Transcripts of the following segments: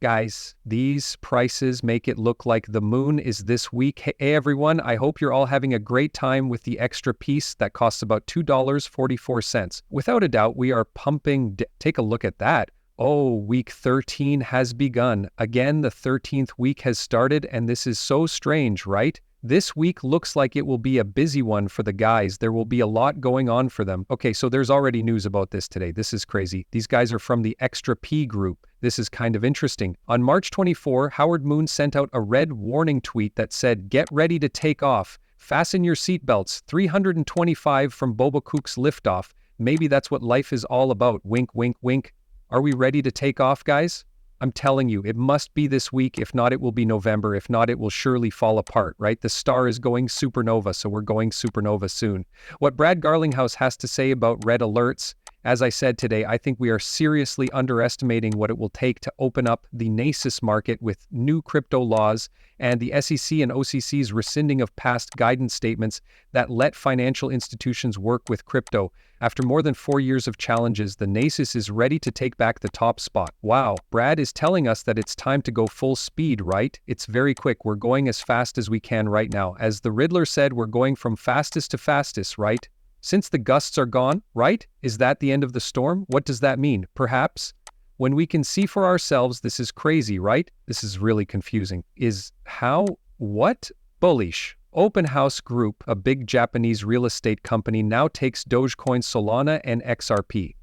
Guys, these prices make it look like the moon is this week. Hey everyone, I hope you're all having a great time with the extra piece that costs about $2.44. Without a doubt, we are pumping. Take a look at that. Oh, week 13 has begun. Again, the 13th week has started, and this is so strange, right? This week looks like it will be a busy one for the guys. There will be a lot going on for them. Okay, so there's already news about this today. This is crazy. These guys are from the XRP group. This is kind of interesting. On March 24, Howard Moon sent out a red warning tweet that said, "Get ready to take off. Fasten your seatbelts. 325 from Boba Cook's liftoff. Maybe that's what life is all about. Wink, wink, wink." Are we ready to take off, guys? I'm telling you, it must be this week. If not, it will be November. If not, it will surely fall apart, right? The star is going supernova, so we're going supernova soon. What Brad Garlinghouse has to say about red alerts, as I said today, I think we are seriously underestimating what it will take to open up the NASIS market with new crypto laws and the SEC and OCC's rescinding of past guidance statements that let financial institutions work with crypto. After more than 4 years of challenges, the NASIS is ready to take back the top spot. Wow, Brad is telling us that it's time to go full speed, right? It's very quick. We're going as fast as we can right now. As the Riddler said, we're going from fastest to fastest, right? Since the gusts are gone, right? Is that the end of the storm? What does that mean? Perhaps? When we can see for ourselves, this is crazy, right? This is really confusing. What? Bullish. Open House Group, a big Japanese real estate company, now takes Dogecoin, Solana, and XRP.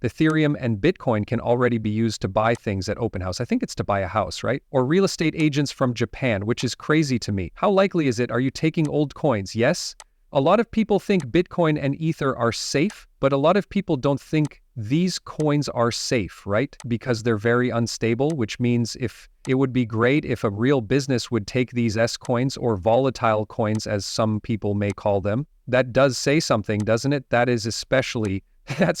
Ethereum and Bitcoin can already be used to buy things at Open House. I think it's to buy a house, right? Or real estate agents from Japan, which is crazy to me. How likely is it? Are you taking old coins? Yes? A lot of people think Bitcoin and Ether are safe, but a lot of people don't think these coins are safe, right? Because they're very unstable, which means if it would be great if a real business would take these S coins, or volatile coins as some people may call them. That does say something, doesn't it? That's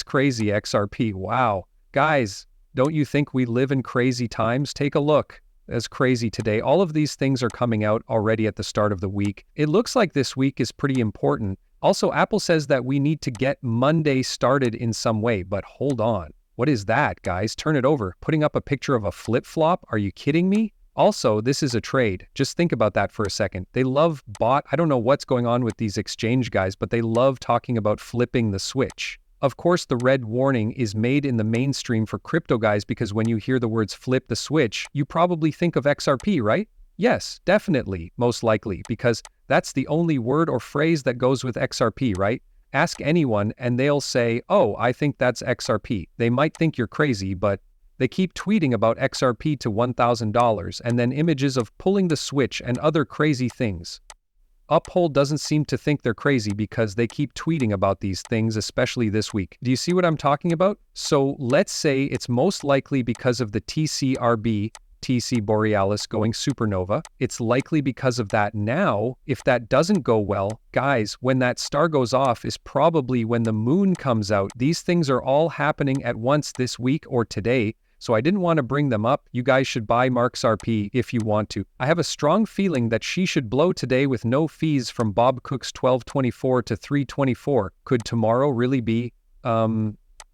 crazy, XRP. Wow. Guys, don't you think we live in crazy times? Take a look. As crazy today. All of these things are coming out already at the start of the week. It looks like this week is pretty important. Also, Apple says that we need to get Monday started in some way, but hold on. What is that, guys? Turn it over. Putting up a picture of a flip-flop? Are you kidding me? Also, this is a trade. Just think about that for a second. They love I don't know what's going on with these exchange guys, but they love talking about flipping the switch. Of course, the red warning is made in the mainstream for crypto guys because when you hear the words flip the switch, you probably think of XRP, right? Yes, definitely, most likely, because that's the only word or phrase that goes with XRP, right? Ask anyone and they'll say, "Oh, I think that's XRP." They might think you're crazy, but they keep tweeting about XRP to $1,000 and then images of pulling the switch and other crazy things. Uphold doesn't seem to think they're crazy because they keep tweeting about these things, especially this week. Do you see what I'm talking about? So let's say it's most likely because of the TCRB, TC Borealis going supernova. It's likely because of that now. If that doesn't go well, guys, when that star goes off is probably when the moon comes out. These things are all happening at once this week or today. So I didn't want to bring them up. You guys should buy Mark's RP if you want to. I have a strong feeling that she should blow today with no fees from Bob Cook's 1224 to 324. Could tomorrow really be,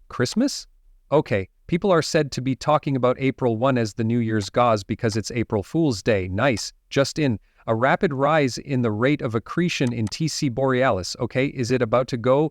Christmas? Okay, people are said to be talking about April 1 as the New Year's gauze because it's April Fool's Day. Nice. Just in. A rapid rise in the rate of accretion in TC Borealis. Okay, is it about to go?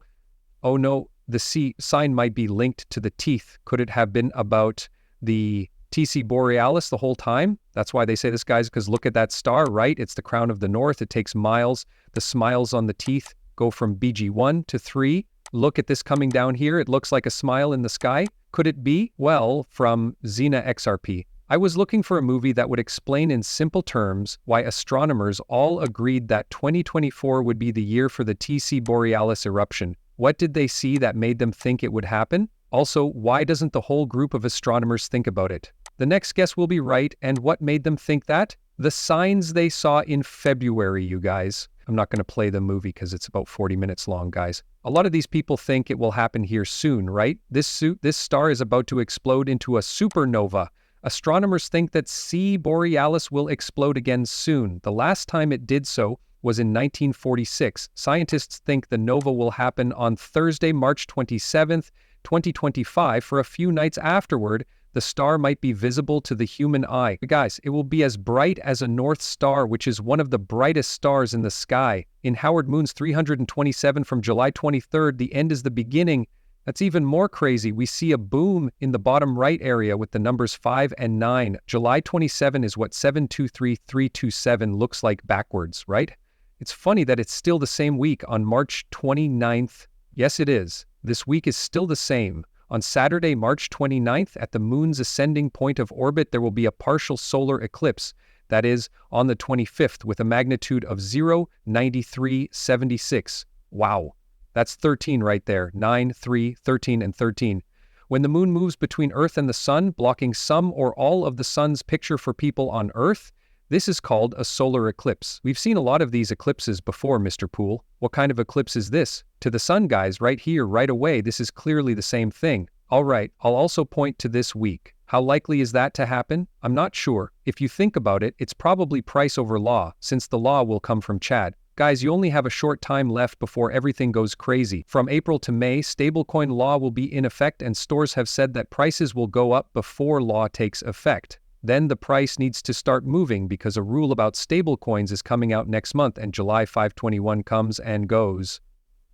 Oh no, the C sign might be linked to the teeth. Could it have been about the TC Borealis the whole time? That's why they say this, guys, because look at that star, right? It's the crown of the north. It takes miles. The smiles on the teeth go from BG1 to 3. Look at this coming down here. It looks like a smile in the sky. Could it be? Well, from Xena XRP. I was looking for a movie that would explain in simple terms why astronomers all agreed that 2024 would be the year for the TC Borealis eruption. What did they see that made them think it would happen? Also, why doesn't the whole group of astronomers think about it? The next guess will be right, and what made them think that? The signs they saw in February, you guys. I'm not going to play the movie because it's about 40 minutes long, guys. A lot of these people think it will happen here soon, right? This star is about to explode into a supernova. Astronomers think that C Borealis will explode again soon. The last time it did so was in 1946. Scientists think the nova will happen on Thursday, March 27th, 2025. For a few nights afterward, The star might be visible to the human eye. But guys, it will be as bright as a North Star, which is one of the brightest stars in the sky. In Howard Moon's 327 from July 23rd, the end is the beginning. That's even more crazy. We see a boom in the bottom right area with the numbers 5 and 9. July 27 is what 723327 looks like backwards, right? It's funny that it's still the same week on March 29th. Yes, it is. This week is still the same. On Saturday, March 29th, at the moon's ascending point of orbit, there will be a partial solar eclipse. That is, on the 25th, with a magnitude of 0.9376. Wow. That's 13 right there. 9, 3, 13, and 13. When the moon moves between Earth and the sun, blocking some or all of the sun's picture for people on Earth, this is called a solar eclipse. We've seen a lot of these eclipses before, Mr. Poole. What kind of eclipse is this? To the sun, guys, right here, right away, this is clearly the same thing. All right, I'll also point to this week. How likely is that to happen? I'm not sure. If you think about it, it's probably price over law, since the law will come from Chad. Guys, you only have a short time left before everything goes crazy. From April to May, stablecoin law will be in effect, and stores have said that prices will go up before law takes effect. Then the price needs to start moving because a rule about stablecoins is coming out next month, and July 5/21 comes and goes.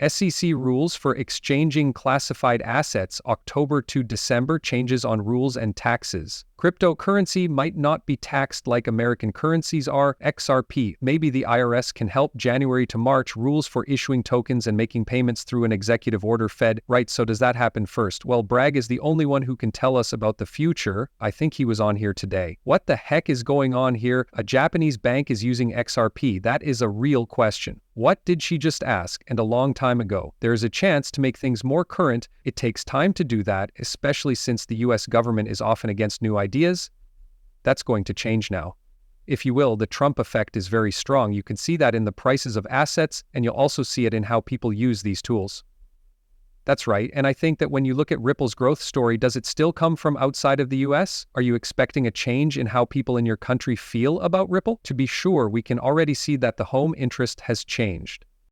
SEC rules for exchanging classified assets October to December, changes on rules and taxes. Cryptocurrency might not be taxed like American currencies are. XRP. Maybe the IRS can help. January to March, rules for issuing tokens and making payments through an executive order. Fed. Right, so does that happen first? Well, Bragg is the only one who can tell us about the future. I think he was on here today. What the heck is going on here? A Japanese bank is using XRP. That is a real question. What did she just ask? And a long time ago. There is a chance to make things more current. It takes time to do that, especially since the US government is often against new ideas. That's going to change now. If you will, the Trump effect is very strong. You can see that in the prices of assets, and you'll also see it in how people use these tools. That's right, and I think that when you look at Ripple's growth story, does it still come from outside of the US? Are you expecting a change in how people in your country feel about Ripple? To be sure, we can already see that the home interest has changed.